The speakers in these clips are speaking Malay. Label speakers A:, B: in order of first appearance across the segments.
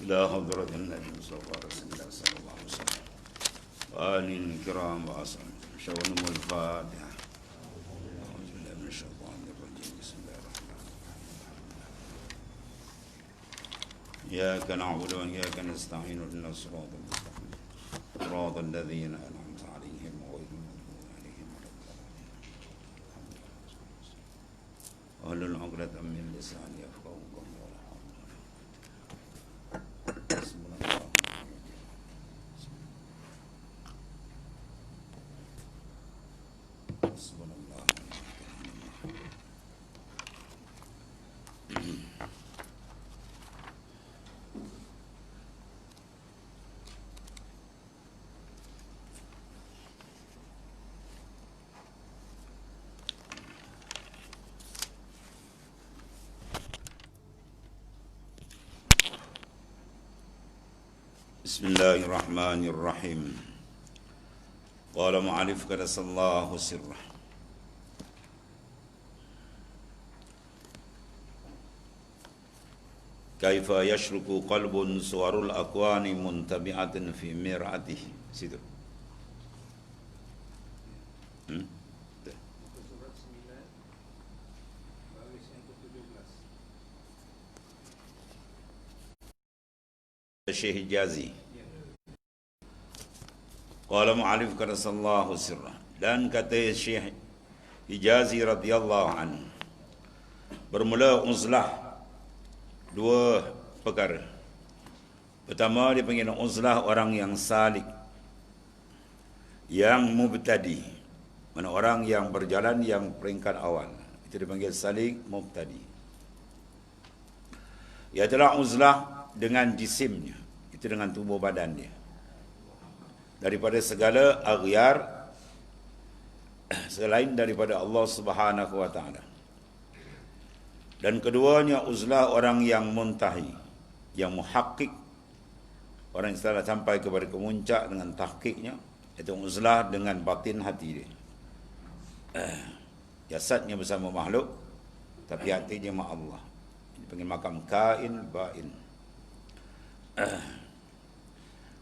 A: لا حضرة النبي صلى الله عليه وسلم وآل الكرام وأصحابه شون الفاتحة. أعوذ بالله من الشيطان الرجيم. بسم الله الرحمن الرحيم. إياك نعبد وإياك نستعين اهدنا الصراط المستقيم صراط الذين أنعمت عليهم غير المغضوب عليهم ولا الضالين. واحلل عقدة من لساني يفقهوا قولي. ولا حول ولا قوة. حسبنا الله. حسبنا الله. Bismillahirrahmanirrahim. Qala mu'alif qadasallahu sirrah. Kaifa yashruku qalbun suwarul akwani muntabi'atin fi mir'atihi. Situ.
B: Surat 9 baris yang ke-17.
A: Syekh Hijazi. Qala mu'alif qadasallahu sirrah. Dan kata Syekh Hijazi radhiyallahu anhu, bermula uzlah dua perkara. Pertama, dia panggil uzlah orang yang salik, yang mubtadi, mana orang yang berjalan yang peringkat awal, itu dipanggil salik mubtadi. Ia adalah uzlah dengan jisimnya, itu dengan tubuh badan dia, daripada segala aghyar selain daripada Allah Subhanahu wa taala. Dan keduanya uzlah orang yang muntahi, yang muhakkik, orang yang telah sampai kepada kemuncak dengan tahqiqnya, itu uzlah dengan batin hati dia. Jasadnya bersama makhluk, tapi hatinya sama Allah. Ini panggil makam kain bain.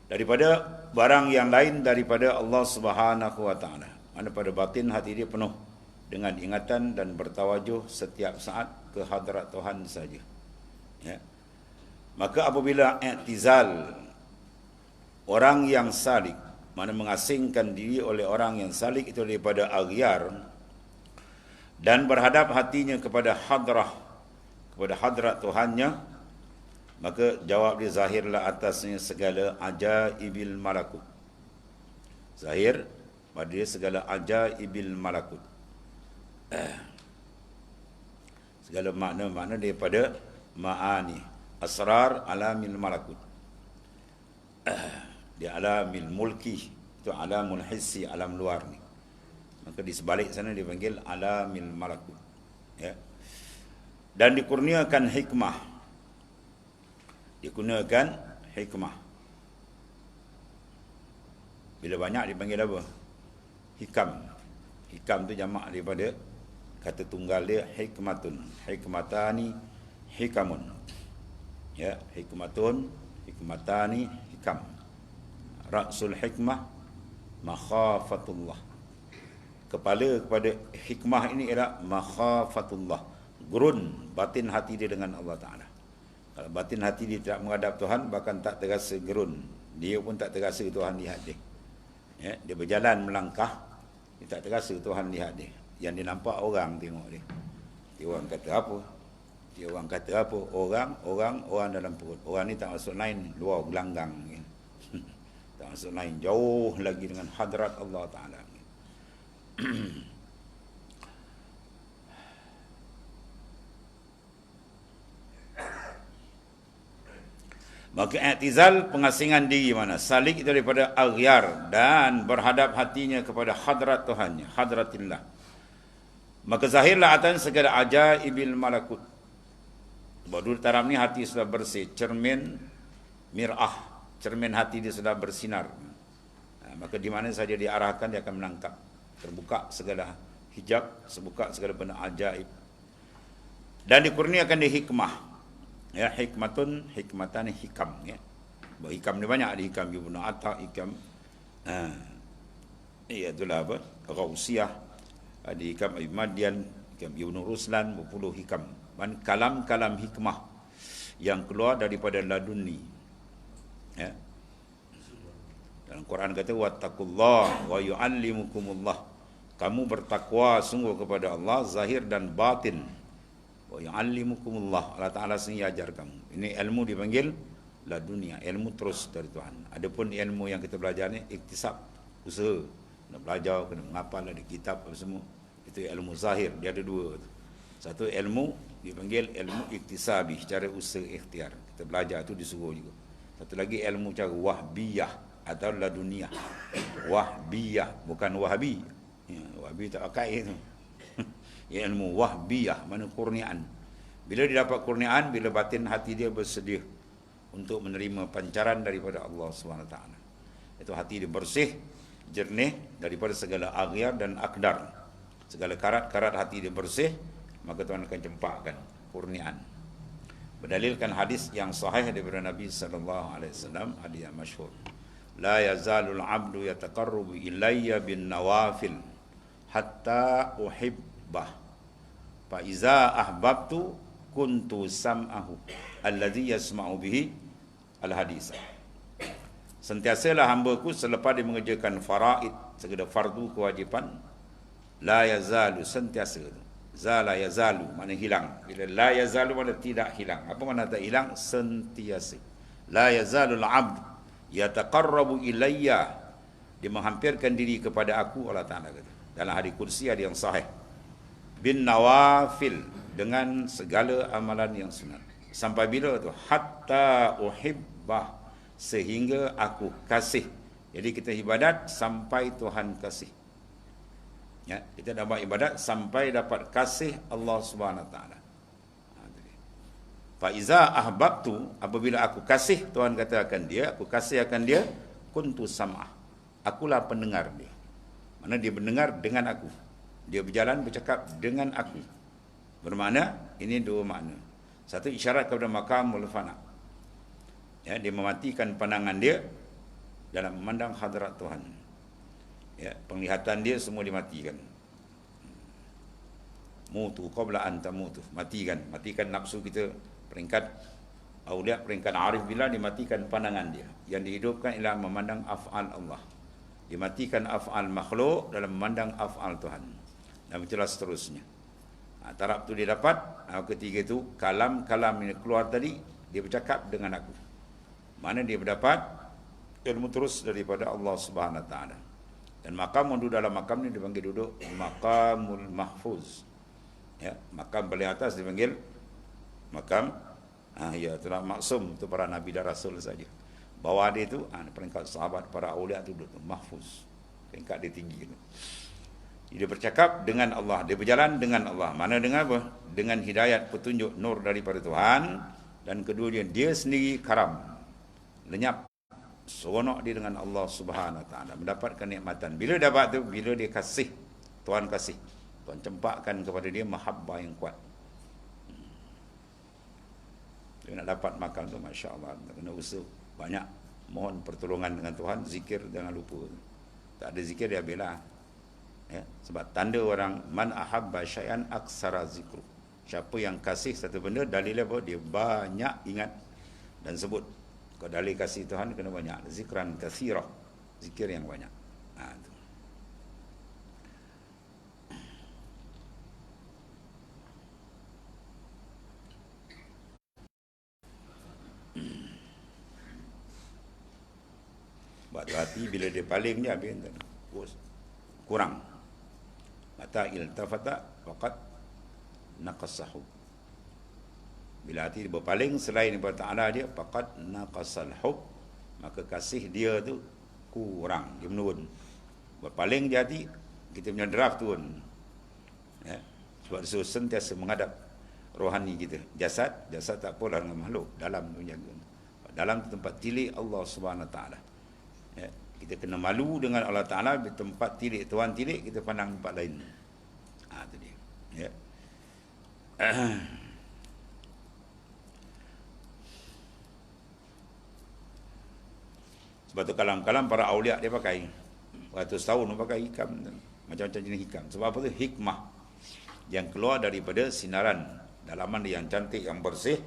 A: Daripada barang yang lain daripada Allah Subhanahu wa taala. Mana pada batin hati dia penuh dengan ingatan dan bertawajuh setiap saat ke hadrat Tuhan saja. Ya. Maka apabila i'tizal orang yang salik, mana mengasingkan diri oleh orang yang salik itu daripada aghyar, dan berhadap hatinya kepada hadrah, kepada hadrat Tuhannya, maka jawab dia zahirlah atasnya segala ajaibil malakut. Zahir pada dia segala ajaibil malakut. Segala makna-makna daripada ma'ani asrar alamil malakut. Di alamil mulki, itu alamul hissi, alam luar ni. Maka di sebalik sana dipanggil alamil malakut. Ya. Dan dikurniakan hikmah. Dikurniakan hikmah. Bila banyak dipanggil apa? Hikam. Hikam tu jamak daripada kata tunggal dia hikmatun, hikmatani, hikamun. Ya, hikmatun, hikmatani, hikam. Ra'sul hikmah makhafatullah. Kepala kepada hikmah ini ialah makhafatullah. Gurun batin hati dia dengan Allah Taala. Kalau batin hati dia tidak menghadap Tuhan, bahkan tak terasa gerun. Dia pun tak terasa Tuhan lihat dia. Ya, dia berjalan melangkah, dia tak terasa Tuhan lihat dia. Yang dia nampak orang tengok dia. Dia orang kata apa? Dia orang kata apa? Orang dalam perut. Orang ni tak masuk lain luar gelanggang. Tak masuk lain, jauh lagi dengan hadrat Allah Ta'ala. Maka i'tizal pengasingan diri mana? Salik daripada aghyar dan berhadap hatinya kepada hadrat Tuhannya, hadratillah. Maka zahirlah atas segala ajaibil malakut. Baru taraf ni hati sudah bersih, cermin mir'ah, cermin hati dia sudah bersinar. Maka di mana saja diarahkan dia akan menangkap. Terbuka segala hijab, terbuka segala benda ajaib. Dan dikurniakan dia hikmah. Ya, hikmatun, hikmatan, hikam, ya. Hikam ni banyak, ada hikam Ibnu Atta, hikam itulah apa? Ghausiyah, ada hikam Ibn Madian, hikam Ibnu Ruslan, berpuluh hikam. Kalam-kalam hikmah yang keluar daripada laduni. Ya. Dalam Quran kata wattaqullah wa yu'allimukumullah. Kamu bertakwa sungguh kepada Allah zahir dan batin. Wa yu'allimukumullah. Allah Taala sendiri ajar kamu. Ini ilmu dipanggil ladunia, ilmu terus dari Tuhan. Adapun ilmu yang kita belajar ni iktisab, usaha. Nak belajar, kena menghafal, ada kitab apa semua. Itu ilmu zahir, dia ada dua. Satu ilmu dipanggil ilmu iktisabi, cara usaha ikhtiar. Kita belajar tu disuruh juga. Satu lagi ilmu cara wahbiyah atau laduniyah. Wahbiyah, bukan wahabi. Ya, wahabi tak pakai itu. Ilmu wahbiyah, mana kurniaan. Bila dia dapat kurniaan, bila batin hati dia bersedia untuk menerima pancaran daripada Allah SWT. Itu hati dia bersih, jernih daripada segala aghyar dan akdar. Segala karat-karat hati dia bersih, maka Tuhan akan cempakkan kurniaan. Berdalilkan hadis yang sahih daripada Nabi SAW, hadis yang masyhur. La yazalul abdu yataqarrabu ilayya bin nawafil hatta uhibbah. Fa iza ahbabtu kuntu sam'ahu alladhi yasma'u bihi al-hadis. Sentiasalah hamba-Ku selepas dia mengerjakan faraid, segala fardu kewajipan, la yazalu, sentiasa. Zala yazalu, mana hilang. Bila la yazalu, mana tidak hilang. Apa mana tak hilang? Sentiasa. La yazalul abd yataqarrabu ilayya, dia menghampirkan diri kepada aku, Allah Ta'ala kata. Dalam hadis kursi ada yang sahih. Bin nawafil, dengan segala amalan yang sunat. Sampai bila tu? Hatta uhibbah, sehingga aku kasih. Jadi kita ibadat sampai Tuhan kasih. Ya, kita dah buat ibadat sampai dapat kasih Allah Subhanahu Taala. Fa iza ahbabtu, apabila aku kasih, Tuhan kata akan dia, aku kasih akan dia, kuntu sam'ah, akulah pendengar dia. Mana dia mendengar dengan aku, dia berjalan bercakap dengan aku. Bermakna ini dua makna. Satu, isyarat kepada maqamul fana. Ya, dia mematikan pandangan dia dalam memandang hadirat Tuhan. Ya, penglihatan dia semua dimatikan. Mutu qabla an tamutu, matikan nafsu kita. Peringkat aulia, peringkat arif bila dimatikan pandangan dia. Yang dihidupkan ialah memandang af'al Allah. Dimatikan af'al makhluk dalam memandang af'al Tuhan. Dan itulah seterusnya. Taraf tu dia dapat. Ketiga tu kalam-kalam yang keluar tadi, dia bercakap dengan aku. Mana dia berdapat ilmu terus daripada Allah Subhanahu Wa Taala. Dan makam duduk dalam makam ni dipanggil duduk maqamul mahfuz. Ya, makam paling atas dipanggil makam ya itulah maksum, itu para nabi dan rasul saja. Bawah dia tu peringkat sahabat, para aulia tu duduk mahfuz. Peringkat dia tinggi tu. Dia bercakap dengan Allah, dia berjalan dengan Allah. Mana dengan apa? Dengan hidayat, petunjuk, nur daripada Tuhan. Dan keduanya dia sendiri karam, lenyap, seronok dia dengan Allah Subhanahu Wa Taala, mendapatkan nikmatan. Bila dapat tu, bila dia kasih, Tuhan kasih, Tuhan cempakkan kepada dia mahabbah yang kuat. Dia nak dapat makan tu, masya-Allah, kena usaha banyak, mohon pertolongan dengan Tuhan, zikir jangan lupa. Tak ada zikir dia habislah. Ya, sebab tanda orang man ahabba syai'an aksara zikru. Siapa yang kasih satu benda, dalilnya apa? Dia banyak ingat dan sebut. Kalau dalil kasih Tuhan kena banyak, zikran katsirah, zikir yang banyak. Tu. Buat hati bila dia paling je habis kurang. Mata iltafata faqad naqasahu. Bila hati dia berpaling selain daripada Ta'ala dia, faqad naqasal hub, maka kasih dia tu kurang, dia menurun. Berpaling je hati, kita punya draft turun. Ya, sebab dia sentiasa menghadap rohani kita. Jasad tak apalah dengan makhluk, dalam tu jaga. Dalam tu tempat tilik Allah Subhanahu Taala. Ya, kita kena malu dengan Allah Ta'ala. Di tempat tilik Tuhan tilik, kita pandang tempat lain. Itu dia. Ya. Sebab tu kalam-kalam para awliya dia pakai. Ratus tahun dia pakai hikam. Macam-macam jenis hikam. Sebab apa tu? Hikmah. Yang keluar daripada sinaran. Dalaman dia yang cantik, yang bersih.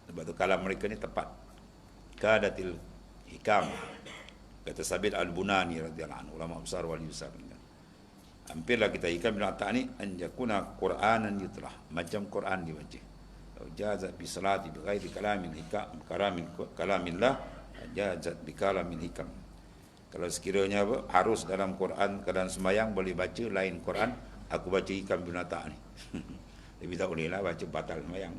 A: Sebab tu kalam mereka ni tepat. Kadatil hikam. Kata Sabit Al-Bunani radhiyallahu anhu. Ulama besar, wali besar. Hampirlah kita hikam bila tak ni. Anjakuna Qur'anan yutlah. Macam Qur'an dibaca. Jazat bi salati bi ghairi kalamin hikam. Kalamillah. Jazat bi kalamin hikam. Kalau sekiranya apa, harus dalam Quran keadaan sembahyang boleh baca lain Quran, aku baca hikam bin Atta' ni. Tapi tak boleh lah baca batal sembahyang.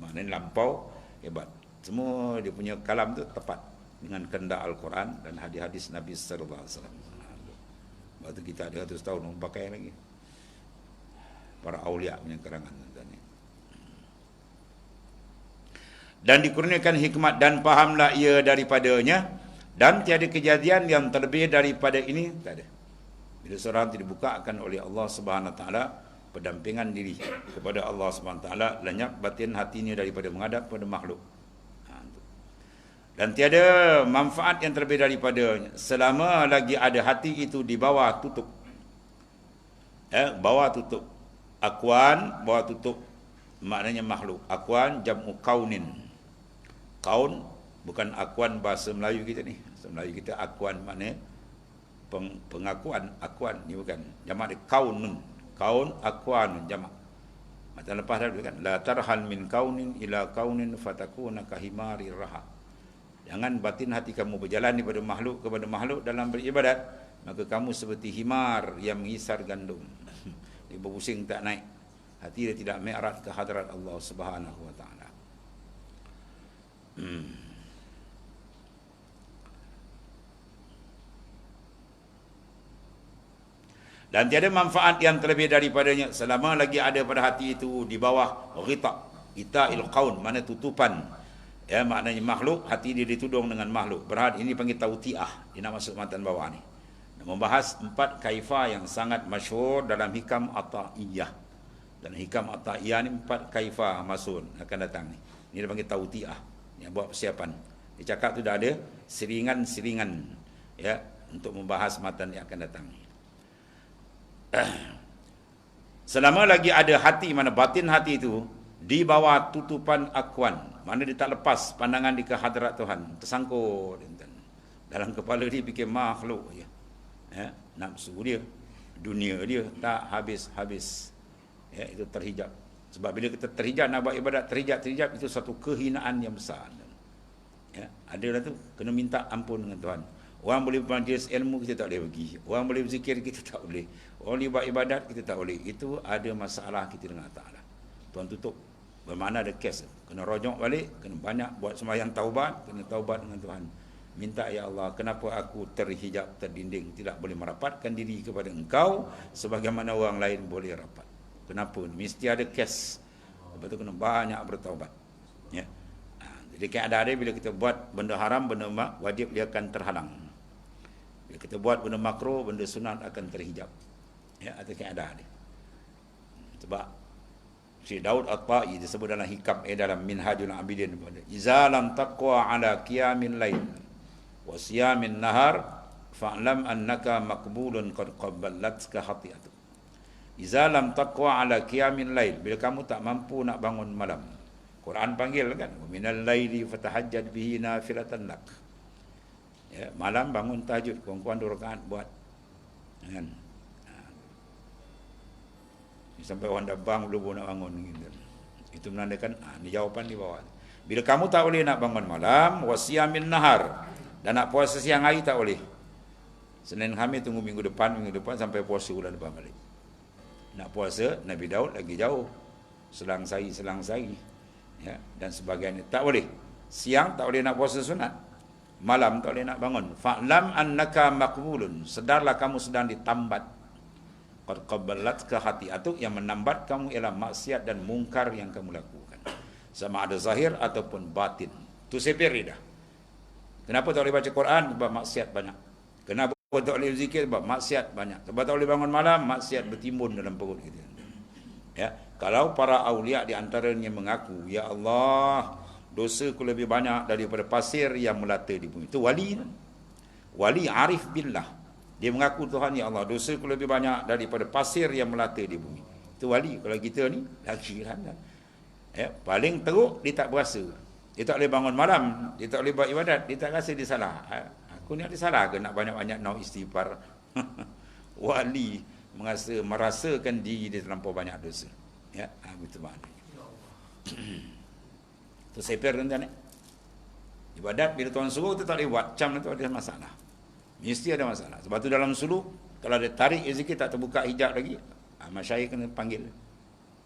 A: Maknanya lampau hebat. Semua dia punya kalam tu tepat dengan kehendak Al-Quran dan hadis-hadis Nabi sallallahu alaihi wasallam. Lepas tu kita ada 100 tahun orang pakai lagi. Para awliya punya karangan ni. Dan dikurniakan hikmat dan fahamlah ia daripadanya, dan tiada kejadian yang terlebih daripada ini, tak ada. Bila seorang dibukakan oleh Allah Subhanahu Wa Taala pendampingan diri kepada Allah Subhanahu Wa Taala, lenyap batin hatinya daripada menghadap pada makhluk. Dan tiada manfaat yang terlebih daripadanya selama lagi ada hati itu di bawah tutup. Bawah tutup. Akwan, bawah tutup maknanya makhluk. Akwan jam'u kaunin. Kaun bukan akuan bahasa Melayu kita ni. Bahasa Melayu kita akuan maknanya pengakuan, akuan ni bukan. Jamak dia kaunun. Kaun, akuan, jamak. Macam lepas tadi kan, la tarhal min kaunin ila kaunin fatakuna kahimari raha. Jangan batin hati kamu berjalan daripada makhluk kepada makhluk dalam beribadat, maka kamu seperti himar yang mengisar gandum. Dia berpusing tak naik. Hati dia tidak mi'raj ke hadrat Allah Subhanahu Wa Taala. Dan tiada manfaat yang terlebih daripadanya selama lagi ada pada hati itu di bawah ghita. Ita'il qaun, mana tutupan. Ya, maknanya makhluk, hati dia ditudung dengan makhluk. Berhad ini panggil tauti'ah. Dia nak masuk matan bawah ni. Membahas 4 kaifah yang sangat masyhur dalam hikam Ata'iyah. Dan hikam Ata'iyah ni 4 kaifah masuk akan datang ni. Ini dia panggil tauti'ah. Yang buat persiapan. Dia cakap tu dah ada seringan-seringan ya untuk membahas matan yang akan datang. Selama lagi ada hati, mana batin hati itu di bawah tutupan akwan, mana dia tak lepas pandangan di kehadrat Tuhan, tersangkut dalam kepala dia fikir makhluk je. Ya, nafsu dia, dunia dia tak habis-habis. Ya, itu terhijab. Sebab bila kita terhijab nak buat ibadat, terhijab itu satu kehinaan yang besar. Ya, adalah tu kena minta ampun dengan Tuhan. Orang boleh bermajlis ilmu, kita tak boleh pergi. Orang boleh berzikir, kita tak boleh. Orang boleh buat ibadat, kita tak boleh. Itu ada masalah kita dengan Allah Ta'ala. Tuhan tutup. Bermakna ada kes. Kena rojok balik, kena banyak buat sembahyang taubat, kena taubat dengan Tuhan. Minta, ya Allah, kenapa aku terhijab, terdinding, tidak boleh merapatkan diri kepada Engkau sebagaimana orang lain boleh rapat. Kenapa? Mesti ada kes. Lepas tu kena banyak bertaubat. Ya. Jadi keadaan dia bila kita buat benda haram, benda wajib, dia akan terhalang. Bila kita buat benda makruh, benda sunat akan terhijab. Ya, ada keadaan dia. Sebab Syekh Daud At-Ta'i disebut dalam hikam dalam Minhajul Abidin, iza lam taqwa ala qiyamil lail wa siyamin nahar fa'lam annaka maqbulun qad qabbalatka khati'atu. Iza lam taqwa ala qiyamil lail, bila kamu tak mampu nak bangun malam. Quran panggil kan, minal laili fatahajjad bihi nafilatan lak. Ya, malam bangun tahajud, kurang-kurang 2 rakaat buat. Kan? Sampai orang dah belum nak bangun gitu. Itu menandakan ni jawapan di bawah. Bila kamu tak boleh nak bangun malam, wasiyamin nahar, dan nak puasa siang hari tak boleh. Senin Khamis tunggu minggu depan sampai puasa bulan depan balik. Nak puasa Nabi Daud lagi jauh. Selang sehari. Ya, dan sebagainya. Tak boleh. Siang tak boleh nak puasa sunat. Malam tak boleh nak bangun. Fa'lam annaka maqbulun. Sedarlah kamu sedang ditambat. Qad qabbalatka khati'atuk, yang menambat kamu ialah maksiat dan mungkar yang kamu lakukan. Sama ada zahir ataupun batin. Tu sepir dah. Kenapa tak boleh baca Quran? Sebab maksiat banyak. Kenapa tak boleh zikir? Sebab maksiat banyak. Sebab tak boleh bangun malam, maksiat bertimbun dalam perut kita. Ya, kalau para awliya di antaranya mengaku, ya Allah, dosaku lebih banyak daripada pasir yang melata di bumi. Itu wali. Wali arif billah. Dia mengaku Tuhan, ya Allah, dosaku lebih banyak daripada pasir yang melata di bumi. Itu wali. Kalau kita ni lagi kan. Paling teruk dia tak berasa. Dia tak boleh bangun malam, dia tak boleh buat ibadat, dia tak rasa dia salah. Aku ni ada salah ke nak banyak-banyak nak istighfar? Wali merasakan diri dia terlampau banyak dosa. Ya, begitu maknanya. Tu seper tuan-tuan. Ibadat bila Tuhan suruh tu tak boleh buat, macam tu ada masalah. Mesti ada masalah. Sebab tu dalam suluk, kalau ada tarik rezeki tak terbuka hijab lagi, masyayikh kena panggil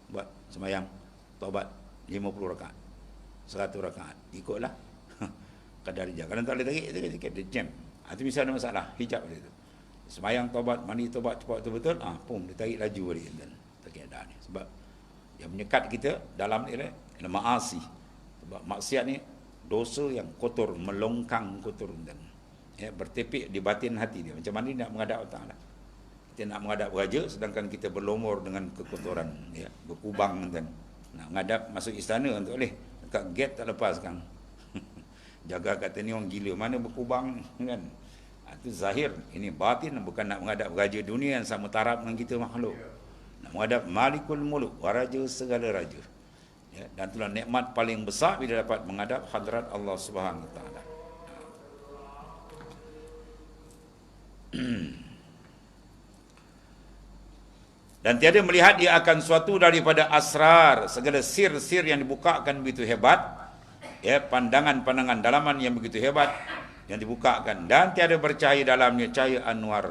A: buat sembahyang taubat 50 rakaat. 100 rakaat. Ikutlah kadar hijab. Kalau tak boleh tarik, dia jam. Itu bisa ada masalah hijab dia tu. Sembahyang taubat, mandi taubat cepat betul-betul, pum dia tarik laju balik dan tak ada ni. Sebab yang menyekat kita dalam ni ialah maasi. Sebab maksiat ni dosa yang kotor, melongkang kotor dan bertepik di batin hati dia. Macam mana nak menghadap Allah Taala? Kita nak menghadap raja sedangkan kita berlumur dengan kekotoran, berkubang dan nak menghadap masuk istana tak boleh. Dekat gate tak lepas sekarang. Jaga kata ni orang gila, mana berkubang kan. Itu zahir, ini batin, bukan nak menghadap raja dunia yang sama taraf dengan kita makhluk. Nak menghadap Malikul Muluk, raja segala raja. Dan itulah nikmat paling besar bila dapat menghadap hadrat Allah Subhanahu Wa Taala. Dan tiada melihat dia akan suatu daripada asrar, segala sir-sir yang dibukakan begitu hebat, pandangan-pandangan dalaman yang begitu hebat yang dibukakan, dan tiada bercahaya dalamnya cahaya anwar.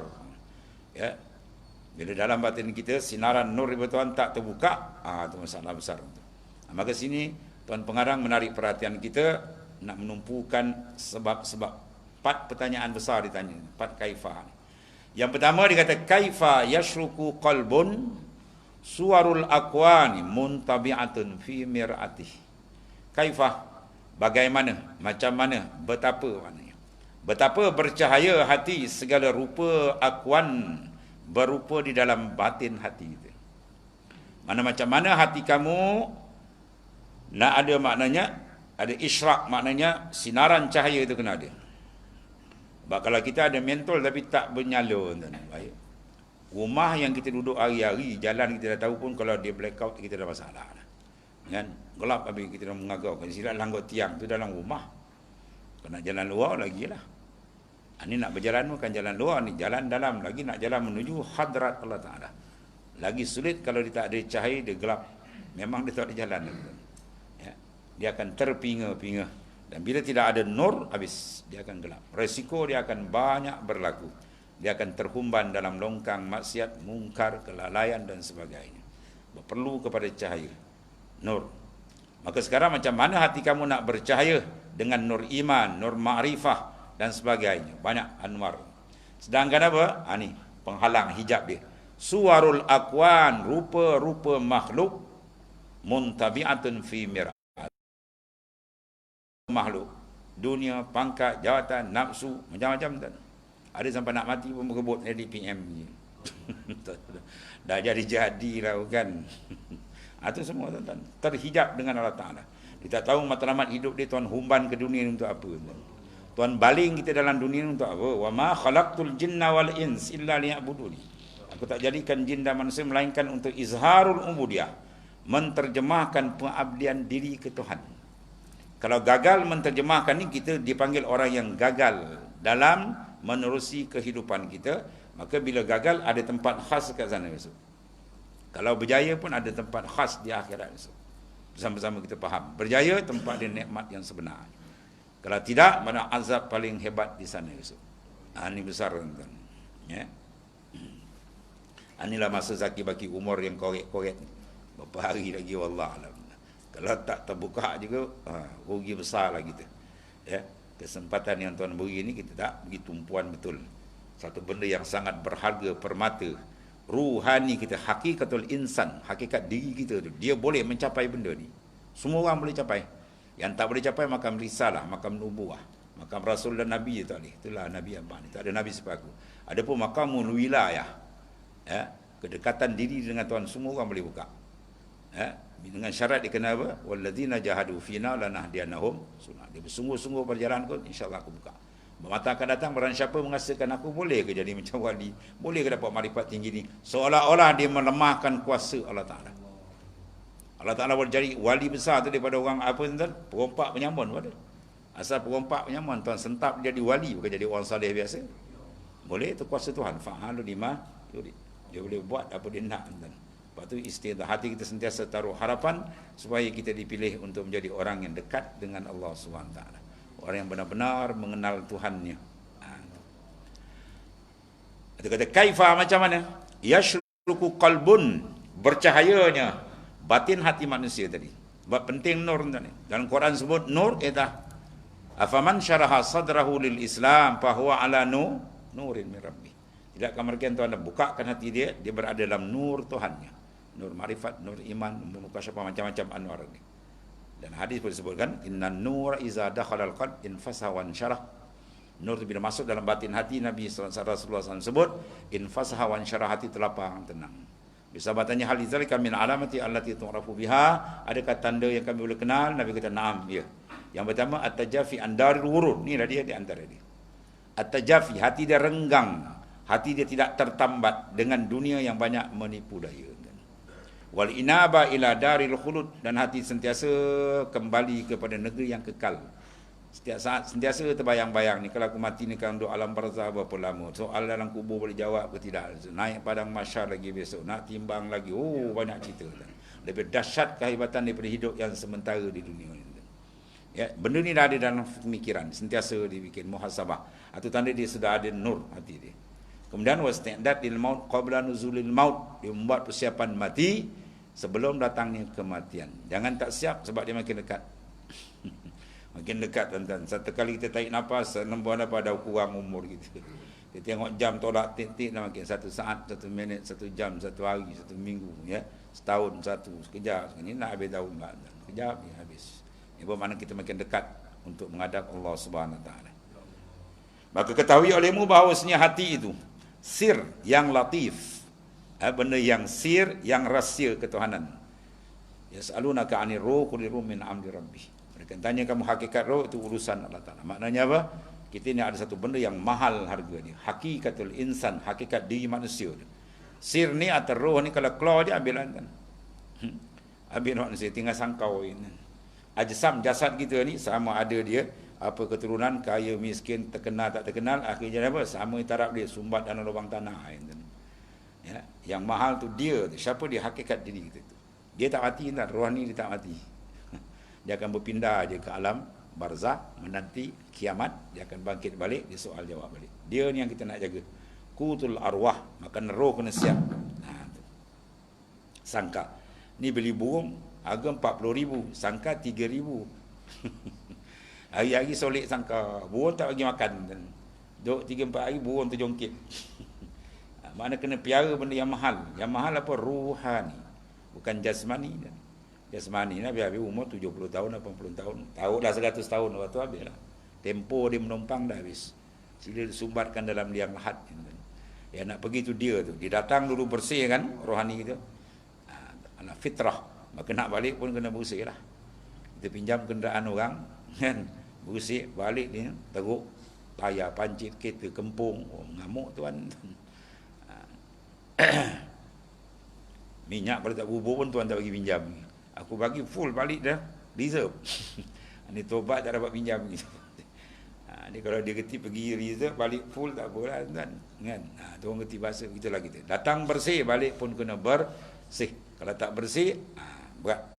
A: Bila dalam batin kita sinaran nur ibu Tuhan tak terbuka, itu masalah besar. Maka sini Tuan Pengarang menarik perhatian kita nak menumpukan sebab-sebab 4 pertanyaan besar ditanya, 4 kaifah. Yang pertama dia kata kaifa yashruku qalbun suwarul aqwani muntabi'atun fi mir'atih. Kaifah, bagaimana, macam mana, betapa maknanya. Betapa bercahaya hati segala rupa akwan berupa di dalam batin hati itu. Macam mana hati kamu nak ada maknanya, ada isyrak maknanya sinaran cahaya itu kena ada. Sebab kalau kita ada mentol tapi tak bernyala, baik. Rumah yang kita duduk hari-hari, jalan kita dah tahu pun kalau dia blackout kita dah masalah. Kan? Gelap habis kita dah mengagau. Kalau silap langgar tiang tu dalam rumah. Kalau nak jalan luar lagi lah. Ini nak berjalan bukan jalan luar, ni jalan dalam lagi, nak jalan menuju hadrat Allah Ta'ala. Lagi sulit kalau dia tak ada cahaya, dia gelap. Memang dia tak ada jalan. Dia akan terpinga-pinga. Dan bila tidak ada nur, habis dia akan gelap. Resiko dia akan banyak berlaku. Dia akan terhumban dalam longkang maksiat, mungkar, kelalaian dan sebagainya. Perlu kepada cahaya, nur. Maka sekarang macam mana hati kamu nak bercahaya dengan nur iman, nur ma'rifah dan sebagainya. Banyak anwar. Sedangkan apa? Ni penghalang hijab dia. Suwarul aqwan, rupa-rupa makhluk muntabi'atun fi mir'at. Makhluk dunia, pangkat, jawatan, nafsu, macam-macam tak. Ada sampai nak mati pun berebut jadi PM je. Dah jadi-jadilah kan. Itu semua tuan-tuan terhijab dengan Allah Ta'ala. Dia tak tahu matlamat hidup dia Tuhan humban ke dunia untuk apa. Tuhan baling kita dalam dunia untuk apa? Wa ma khalaqtul jinna wal ins illa liya'buduni. Aku tak jadikan jin dan manusia melainkan untuk izharul ubudiyah, menterjemahkan pengabdian diri ke Tuhan. Kalau gagal menterjemahkan ni, kita dipanggil orang yang gagal dalam menerusi kehidupan kita. Maka bila gagal, ada tempat khas kat sana besok. Kalau berjaya pun ada tempat khas di akhirat besok. Bersama-sama kita faham. Berjaya, tempat dia nikmat yang sebenar. Kalau tidak, mana azab paling hebat di sana besok. Ini besar tuan-tuan. Inilah masa Zaki bagi umur yang korek-korek. Berapa hari lagi, wallahualam. Kalau tak terbuka juga, rugi besar lah kita. Kesempatan yang Tuhan beri ni, kita tak bagi tumpuan betul. Satu benda yang sangat berharga, permata. Ruhani kita, hakikatul insan, hakikat diri kita tu. Dia boleh mencapai benda ni. Semua orang boleh capai. Yang tak boleh capai, makam risalah, makam nubuah. Makam Rasul dan Nabi je tak boleh. Itulah Nabi Abang ni. Tak ada Nabi sepaku. Adapun makamul wilayah, kedekatan diri dengan Tuhan, semua orang boleh buka. dengan syarat dia kena apa? Walladzina jahadu fina lanahdiyannahum sunah. Dia bersungguh-sungguh berjalan pun insya-Allah aku buka. Mata akan datang barang siapa merasakan aku boleh ke jadi macam wali, boleh ke dapat marifat tinggi ni, seolah-olah dia melemahkan kuasa Allah Taala. Allah Taala boleh jadi wali besar tu daripada orang apa tuan, perompak penyamun pada. Asal perompak penyamun tuan sentap jadi wali bukan jadi orang saleh biasa. Boleh, itu kuasa Tuhan. Fa'alu lima yurid. Dia boleh buat apa dia nak tuan. Lepas tu istighfar, hati kita sentiasa taruh harapan supaya kita dipilih untuk menjadi orang yang dekat dengan Allah Subhanahu Taala. Orang yang benar-benar mengenal Tuhannya. Dia kata kaifa macam mana? Yashruku qalbun, bercahayanya batin hati manusia tadi. Sebab penting nur tadi. Dalam Quran sebut nur kita afaman syaraha sadrahu lil Islam fahuwa ala nurin min rabbih. Tidakkah mereka Tuhan bukakan hati dia, dia berada dalam nur Tuhannya. Nur marifat, nur iman, nur mukasyafah, macam-macam anwar ini. Dan hadis pun disebutkan innan nur iza dakhala al-qalb infasa wa syarah. Nur itu bila masuk dalam batin hati, Nabi Rasulullah SAW sebut infasa wa syarah, hati terlapang tenang. Bisa bertanya hal izalika min alamati allati tu'rafu biha, adakah tanda yang kami boleh kenal? Nabi kata na'am, ya. Yang pertama at-tajafi andarul wurud, ni lah dia di antara dia. At-tajafi, hati dia renggang, hati dia tidak tertambat dengan dunia yang banyak menipu daya. Wal inaba ila daril khulud, dan hati sentiasa kembali kepada negeri yang kekal. Setiap saat sentiasa terbayang-bayang ni, kalau aku mati ni kan duduk alam barzah berapa lama, soal dalam kubur boleh jawab ke tidak, naik padang mahsyar lagi besok, nak timbang lagi, banyak cerita. Lebih dahsyat kehebatan daripada hidup yang sementara di dunia ni. Ya, benda ni dah ada dalam pemikiran, sentiasa dibikin muhasabah. Atau tanda dia sudah ada nur hati dia. Kemudian wasti'dad lil maut qabla nuzulil maut, dia membuat persiapan mati sebelum datangnya kematian. Jangan tak siap sebab dia makin dekat. Makin dekat tuan-tuan. Satu kali kita tarik nafas, nombor apa dah kurang umur kita. Kita tengok jam tolak tik-tik dah makin 1 saat, 1 minit, 1 jam, 1 hari, 1 minggu, ya. Setahun satu, sekejap. Ini nak habis tahun tak? Sekejap ni habis. Ini bermakna kita makin dekat untuk menghadap Allah Subhanahu Wa Taala. Maka ketahui olehmu bahawasanya hati itu sir yang latif. Benda yang sir, yang rahsia ketuhanan. Yas'alunaka 'anir ruh qul ruh min amri rabbih. Mereka tanya kamu hakikat roh, itu urusan Allah Taala. Maknanya apa? Kita ni ada satu benda yang mahal harga dia. Hakikatul insan, hakikat diri manusia dia. Sir ni atau roh ni kalau keluar dia ambil kan. Ambil manusia tinggal sangkau ini. Ajsam jasad kita ni sama ada dia apa keturunan, kaya miskin, terkenal tak terkenal, akhirnya apa? Sama taraf dia sumbat dalam lubang tanah. Ya, yang mahal tu dia, siapa dia, hakikat diri kita tu. Dia tak mati kan, roh ni dia tak mati. Dia akan berpindah je ke alam barzah, menanti kiamat, dia akan bangkit balik, dia soal jawab balik. Dia ni yang kita nak jaga. Qutul arwah, makan roh kena siap. Sangka. Ni beli burung harga 40,000, sangka 3,000. Hari-hari solek sangka, burung tak bagi makan. Duk 3-4 hari burung terjongkit. Mana kena piara benda yang mahal. Yang mahal apa? Ruhani. Bukan jasmani. Jasmani ni habis umur 70 tahun, 80 tahun. Tahu dah 100 tahun waktu habis lah. Tempo dia menumpang dah habis. Sila disumbatkan dalam liang lahat. Yang nak pergi tu dia tu. Dia datang dulu bersih kan, rohani kita. Anak fitrah. Maka nak balik pun kena bersih lah. Kita pinjam kenderaan orang, kan, bersih, balik ni, teruk, tayar, pancit, kereta, kempung. Ngamuk tuan. Minyak kalau tak bubur pun tuan tak bagi pinjam. Aku bagi full balik dah, reserve. Ini tobat tak dapat pinjam gitu. Ni kalau dia kerti pergi reserve balik full tak apalah tuan, kan. Tu orang kerti bahasa gitulah kita. Datang bersih, balik pun kena bersih. Kalau tak bersih, berat.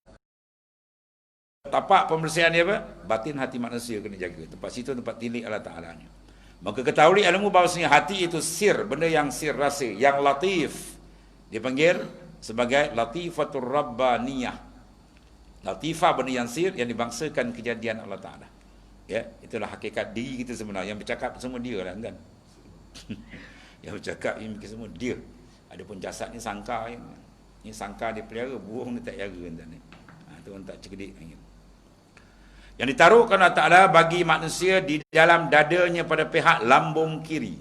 A: Tapak pembersihan dia apa? Batin hati manusia kena jaga. Tempat situ tempat tilik Allah Ta'ala-nya. Maka ketahui ilmu bahawasanya hati itu sir, benda yang sir rahsia, yang latif. Dipanggil sebagai latifatur rabbaniyah. Latifah benda yang sir yang dibangsakan kejadian Allah Ta'ala. Ya, itulah hakikat diri kita sebenarnya. Yang bercakap semua dia lah kan. Yang bercakap ini semua dia. Adapun jasad ni sangka ni sangka dia pelihara, burung dia tak jaga kan ni. Tu orang tak cerdik lagi. Yang ditaruhkan Allah Ta'ala bagi manusia di dalam dadanya pada pihak lambung kiri.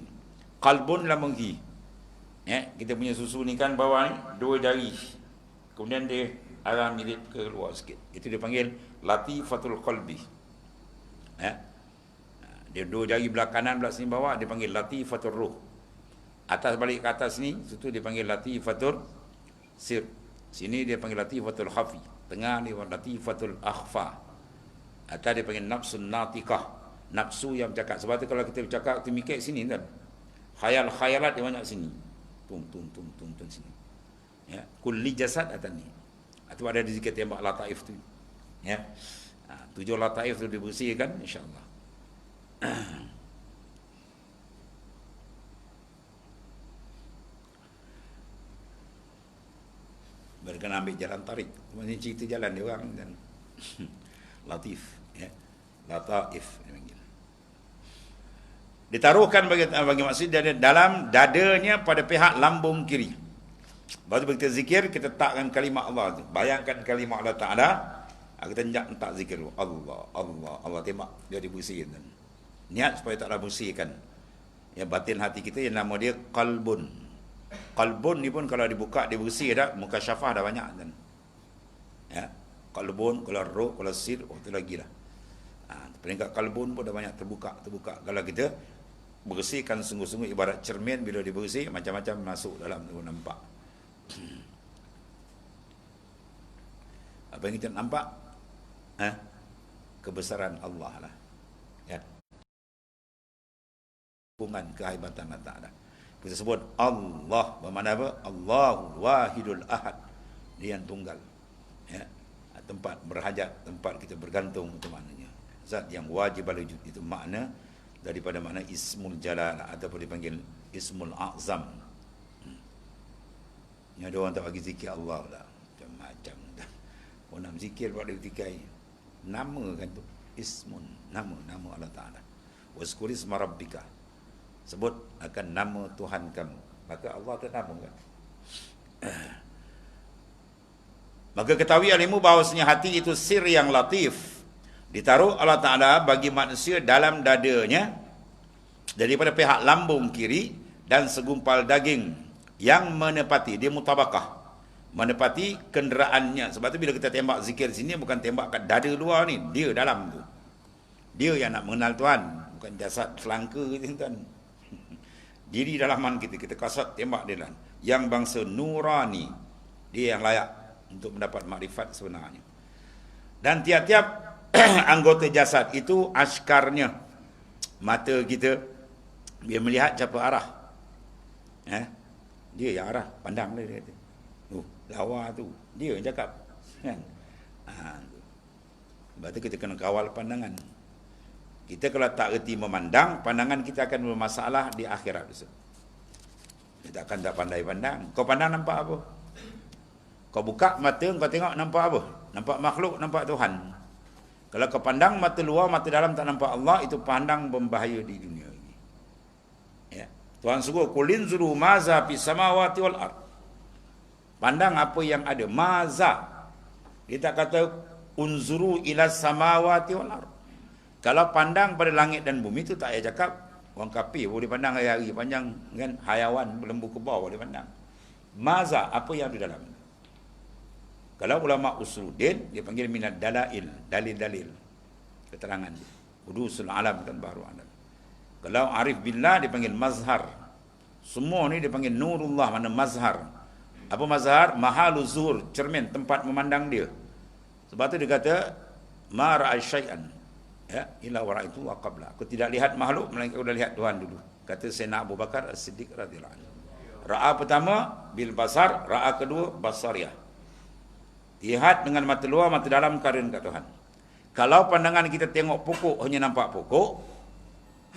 A: Qalbun lambung kiri. Ya, kita punya susu ni kan bawah ni 2 jari. Kemudian dia arah mirip keluar sikit. Itu dipanggil latifatul qalbi. Dia dua jari belah kanan belah sini bawah dipanggil latifatul ruh. Atas balik ke atas ni, situ dipanggil latifatul sir. Sini dia panggil latifatul khafi. Tengah ni latifatul akhfa. Atas dia panggil nafsun natikah. Nafsu yang bercakap. Sebab tu kalau kita bercakap, kita mikir sini kan. Khayal-khayalat dia banyak sini. Tung sini. Ya, kulli jasad atas ni. Itu ada di zikir tembak lataif tu. Ya. 7 lataif tu dibersihkan insya-Allah. Berkena ambil jalan tarik. Maksudnya cerita jalan dia orang dan latif, ya. Lataif dipanggil. Ditaruhkan bagi maksud dia dalam dadanya pada pihak lambung kiri. Lepas tu kita zikir, kita takkan kalimah Allah tu. Bayangkan kalimah Allah Ta'ala, kita tak zikir Allah, Allah, Allah, tembak dia dibersihkan. Niat supaya taklah bersihkan. Ya, batin hati kita yang nama dia qalbun. Qalbun ni pun kalau dibuka dia bersih dah, muka syafah dah banyak kan. Ya, qalbun, kalau roh, kalau sir, itu lagi dah. Peringkat qalbun pun dah banyak terbuka. Kalau kita bersihkan sungguh-sungguh ibarat cermin bila dibersih macam-macam masuk dalam tu nampak. Apa yang kita nampak? Kebesaran Allah lah. Ya. Hubungan kehebatan Allah Ta'ala. Kita sebut Allah, bermakna apa? Allahu wahidul ahad. Dia yang tunggal. Ya. Tempat berhajat, tempat kita bergantung, itu maknanya. Zat yang wajib al-wujud, itu makna daripada makna ismul jalal ataupun dipanggil ismul a'zam. Ni ada orang tak bagi zikir Allah lah. Macam-macam. Orang nak zikir buat dia tikai. Nama kan tu. Ismun. Nama Allah Ta'ala. Wazkur isma rabbika. Sebut akan nama Tuhan kamu. Maka Allah ada nama kan. Maka ketahui alimu bahawasanya hati itu sir yang latif. Ditaruh Allah Ta'ala bagi manusia dalam dadanya daripada pihak lambung kiri dan segumpal daging yang menepati, dia mutabakah, menepati kenderaannya. Sebab tu bila kita tembak zikir sini bukan tembak kat dada luar ni, dia dalam tu. Dia yang nak mengenal Tuhan, bukan jasad selangka gitu tuan. Diri dalaman kita kasat tembak dia dalam. Yang bangsa nurani, dia yang layak untuk mendapat makrifat sebenarnya. Dan tiap-tiap anggota jasad itu askarnya, mata kita dia melihat siapa arah. Dia yang arah, pandang dia kata. Lawa tu, dia yang cakap. Kan? Sebab tu kita kena kawal pandangan. Kita kalau tak reti memandang, pandangan kita akan bermasalah di akhirat. Kita akan tak pandai pandang. Kau pandang nampak apa? Kau buka mata, kau tengok nampak apa? Nampak makhluk, nampak Tuhan. Kalau kau pandang mata luar, mata dalam tak nampak Allah, itu pandang berbahaya di dunia ini. Ya. Tuhan suruh, kulin zuru maza fi samawati wal ard. Pandang apa yang ada. Maza. Dia tak kata unzuru ila samawati wal ard. Kalau pandang pada langit dan bumi itu tak payah cakap. Orang kafir boleh pandang hari-hari panjang kan, hayawan lembu kebau boleh pandang. Maza, apa yang di dalam. Kalau ulama usuluddin dia panggil minad dalail, dalil-dalil. Keterangan dia. Udusul alam kan baru alam. Kalau arif billah dia panggil mazhar. Semua ni dia panggil nurullah, mana mazhar. Apa mazhar? Mahaluz zuhur, cermin, tempat memandang dia. Sebab tu dia kata ma ra'a syai'an. Ya, illa wa ra'aitu wa qabla. Aku tidak lihat makhluk melainkan aku dah lihat Tuhan dulu. Kata Sayyidina Abu Bakar As-Siddiq radhiyallahu anhu. Ra'a pertama bil basar, ra'a kedua basariyah. Lihat dengan mata luar, mata dalam karun kat Tuhan. Kalau pandangan kita tengok pokok hanya nampak pokok,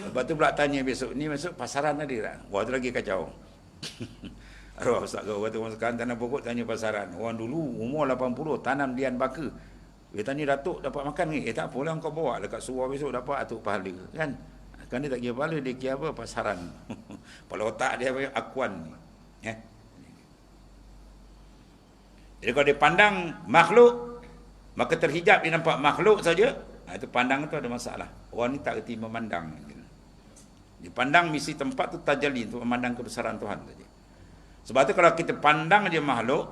A: lepas tu pula tanya besok ni masuk pasaran tadi tak? Wah tu lagi kacau. Arwah Ustaz kau kata orang sekarang tanam pokok tanya pasaran. Orang dulu umur 80 tanam dian baka. Dia tanya Datuk dapat makan ni? Tak apalah kau bawa dekat surau besok dapat atuk pahala. Kan? Kan dia tak kira pahala, dia kira apa? Pasaran. Kepala otak dia apa? Akuan ni. Jadi kalau dia pandang makhluk, maka terhijab dia nampak makhluk saja, itu pandang itu ada masalah. Orang ni tak reti memandang. Dia pandang misi tempat tu tajalli untuk memandang kebesaran Tuhan saja. Sebab tu kalau kita pandang dia makhluk,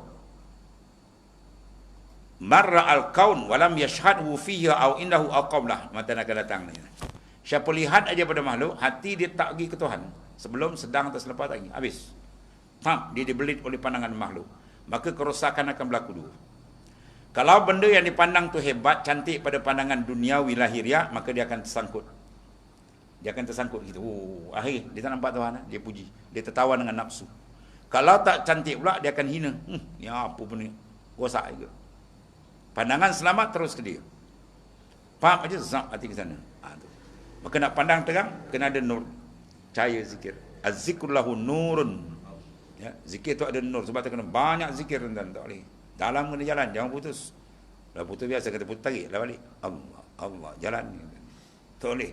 A: marra al-kaun walam yashhadhu fihi au indahu aqamlah, mata akan datang ni. Siapa lihat aja pada makhluk, hati dia tak pergi ke Tuhan sebelum, sedang atau selepas lagi, habis. Dia dibelit oleh pandangan makhluk, maka kerosakan akan berlaku dua. Kalau benda yang dipandang tu hebat, cantik pada pandangan duniawi lahiriah, maka dia akan tersangkut. Dia akan tersangkut gitu. Oh, akhir dia tak nampak Tuhan, dia puji, dia tertawa dengan nafsu. Kalau tak cantik pula, dia akan hina. Ya apa pun ni, rosak juga. Pandangan selamat terus ke dia. Faham aja, zap hati ke sana. Tu. Maka nak pandang terang, kena ada nur. Cahaya zikir. Az-zikru lahu nurun. Ya, zikir tu ada nur. Sebab tu kena banyak zikir, tuan, tak boleh. Dalam kena jalan, jangan putus. Dah putus biasa, kata putus tarik lah balik. Allah, Allah, jalan. Tak boleh.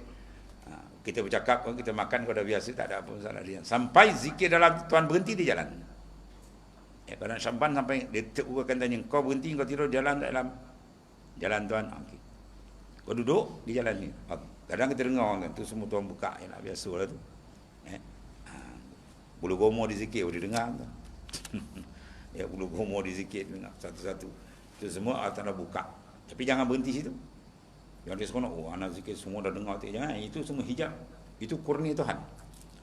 A: Kita bercakap, kita makan, kalau dah biasa, tak ada apa masalah dia. Sampai zikir dalam Tuhan berhenti, dia jalan. Ya, kalau nak sampan sampai, dia akan tanya, kau berhenti, kau tidur jalan dalam jalan Tuhan. Okay. Kau duduk di jalan ni. Kadang kita dengar orang tu, semua Tuhan buka. Ya, biasa lah tu. Bulu gomo di zikir, dia dengar tu. Ya, bulu gomo di zikir, dengar satu-satu. Itu semua Allah buka. Tapi jangan berhenti situ. Yang dia sekolah, anak zikir semua dah dengar. Jangan, itu semua hijab. Itu kurnia Tuhan.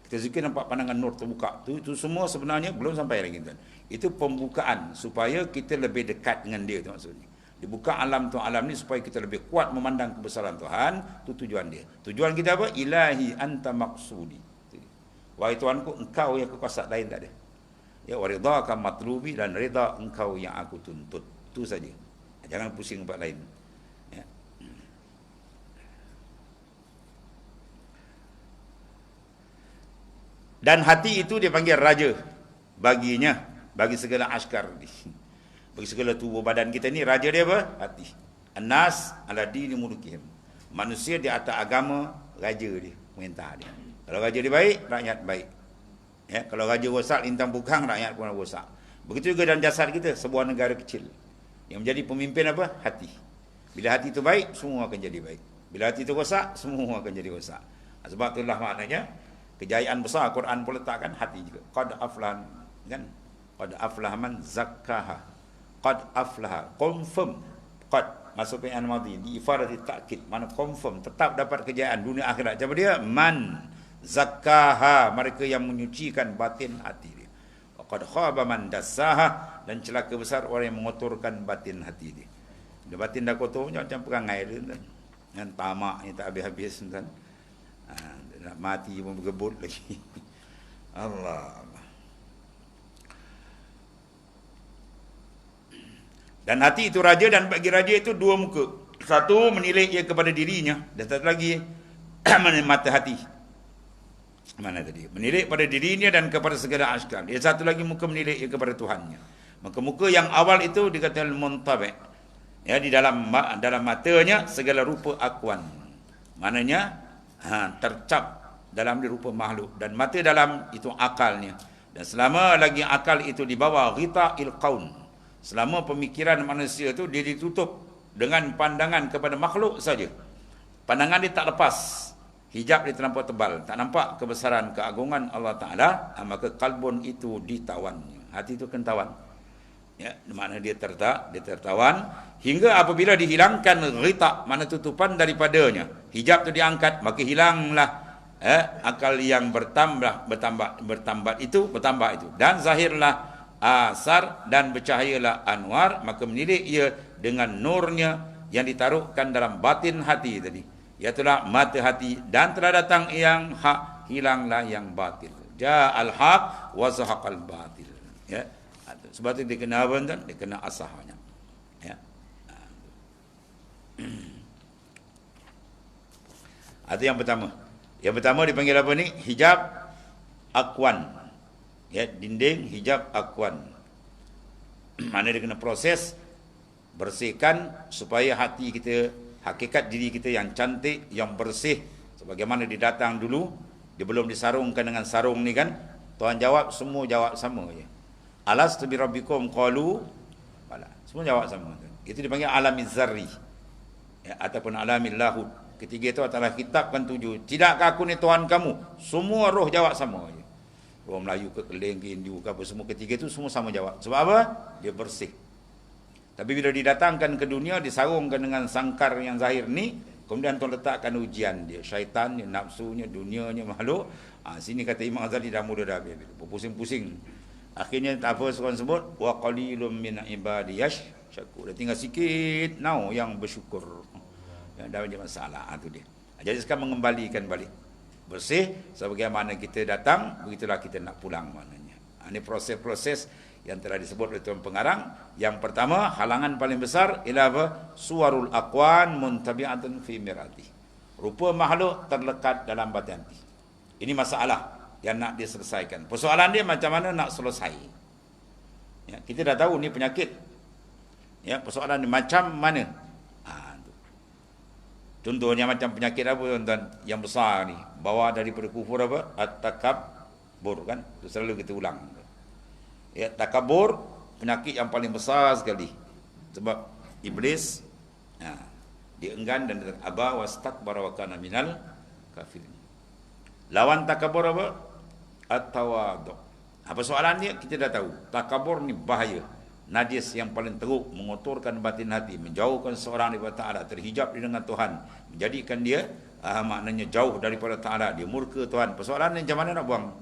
A: Kita zikir nampak pandangan nur terbuka. Itu semua sebenarnya belum sampai lagi. Itu pembukaan supaya kita lebih dekat dengan dia, itu maksudnya. Dibuka alam tu, alam ni supaya kita lebih kuat memandang kebesaran Tuhan. Itu tujuan dia. Tujuan kita apa? Ilahi anta maksudi. Wahai Tuhanku, engkau yang kekuasaan, lain tak ada. Ya, waridhaka matlubi, dan rida engkau yang aku tuntut. Itu saja. Jangan pusing tempat lain. Ya. Dan hati itu dia panggil raja baginya, bagi segala askar, bagi segala tubuh badan kita ni. Raja dia apa? Hati. An-nas ala dini mulukihim. Manusia di atas agama raja dia, perintah dia. Kalau raja dia baik, rakyat baik. Ya, kalau raja rosak, lintang bukang, rakyat pun rosak. Begitu juga dalam jasad kita, sebuah negara kecil. Yang menjadi pemimpin apa? Hati. Bila hati itu baik, semua akan jadi baik. Bila hati itu rosak, semua akan jadi rosak. Sebab itulah maknanya, kejayaan besar Quran pun letakkan hati juga. Qad aflahan, kan? Qad aflaha man zakkaha. Qad aflaha, confirm. Qad masuk fi'il madhi, di ifarati ta'kid, mana confirm, tetap dapat kejayaan dunia akhirat. Siapa dia? Man zakkaha, mereka yang menyucikan batin hati dia. Qad khaba man dassaha, dan celaka besar orang yang mengotorkan batin hati dia. Bila batin dah kotor, macam perangai dia, kan? Dengan tamak yang tak habis-habis, kan? Nak mati pun bergebut lagi. Allah. Dan hati itu raja, dan bagi raja itu dua muka. Satu menilik ia kepada dirinya, dan satu lagi mata hati. Mana tadi? Menilik pada dirinya dan kepada segala askar. Dia satu lagi muka menilik ia kepada Tuhannya. Maka muka yang awal itu dikatakan muntabi'. Ya, di dalam matanya segala rupa akuan. Maknanya tercap dalam rupa makhluk, dan mata dalam itu akalnya. Dan selama lagi akal itu di bawah ghita'il qaun, selama pemikiran manusia itu dia ditutup dengan pandangan kepada makhluk saja. Pandangan dia tak lepas. Hijab dia terlampau tebal, tak nampak kebesaran keagungan Allah Ta'ala, maka kalbun itu ditawannya. Hati itu kena tawan. Ya, makna dia tertawan, hingga apabila dihilangkan ghita', mana tutupan daripadanya, hijab itu diangkat, maka hilanglah akal yang bertambah itu, dan zahirlah asar, dan bercahayalah anwar, maka menilik ia dengan nurnya yang ditaruhkan dalam batin hati tadi, iaitulah mata hati, dan telah datang yang hak, hilanglah yang batil. Ja'al haq wa zahaqal batil. Ya. Sebab itu dia kena apa? Dia kena asahnya. Ya. Itu yang pertama. Yang pertama dipanggil apa ni? Hijab akwan. Ya, dinding hijab akwan. Mana dia kena proses, bersihkan supaya hati kita, hakikat diri kita yang cantik, yang bersih, sebagaimana dia datang dulu, dia belum disarungkan dengan sarung ni kan. Tuhan jawab, semua jawab sama je. Alastu bi rabbikum qalu bala. Semua jawab sama. Itu dipanggil alamiz zarri. Ya, ataupun alamil lahud. Ketiga itu adalah kitab kan 7. Tidakkah aku ni Tuhan kamu? Semua roh jawab sama je. Roh Melayu ke Keling ke Hindu ke apa semua, ketiga itu semua sama jawab. Sebab apa? Dia bersih. Tapi bila didatangkan ke dunia, disarungkan dengan sangkar yang zahir ni, kemudian Tuhan letakkan ujian dia, syaitan, nafsunya, dunianya, makhluk. Sini kata Imam Ghazali dah mula dah berpusing-pusing. Akhirnya apa seorang sebut, wa qalilum min ibadiyash syakur. Dah tinggal sikit yang bersyukur. Yang dah ada masalah tu dia. Jadi sekarang mengembalikan balik. Bersih sebagaimana kita datang, begitulah kita nak pulang maknanya. Ini proses-proses yang telah disebut oleh Tuan Pengarang. Yang pertama, halangan paling besar ialah apa? Suwarul aqwan muntabi'atun fi mirati. Rupa makhluk terlekat dalam batin hati. Ini masalah yang nak diselesaikan. Persoalan dia macam mana nak selesai. Ya, kita dah tahu ni penyakit. Ya, persoalan ni macam mana? Contohnya macam penyakit apa tuan-tuan yang besar ni, bawa daripada kufur apa? At-takabbur kan? Itu selalu kita ulang. Ya, takabur penyakit yang paling besar sekali. Sebab iblis dia enggan dan aba wastakbara wa kana minal kafirin. Lawan takabur apa? At-tawadhu. Apa soalan dia? Kita dah tahu. Takabur ni bahaya. Najis yang paling teruk, mengotorkan batin hati, menjauhkan seorang daripada Ta'ala, terhijab dia dengan Tuhan, menjadikan dia maknanya jauh daripada Ta'ala, dia murka Tuhan. Persoalan ni macam mana nak buang?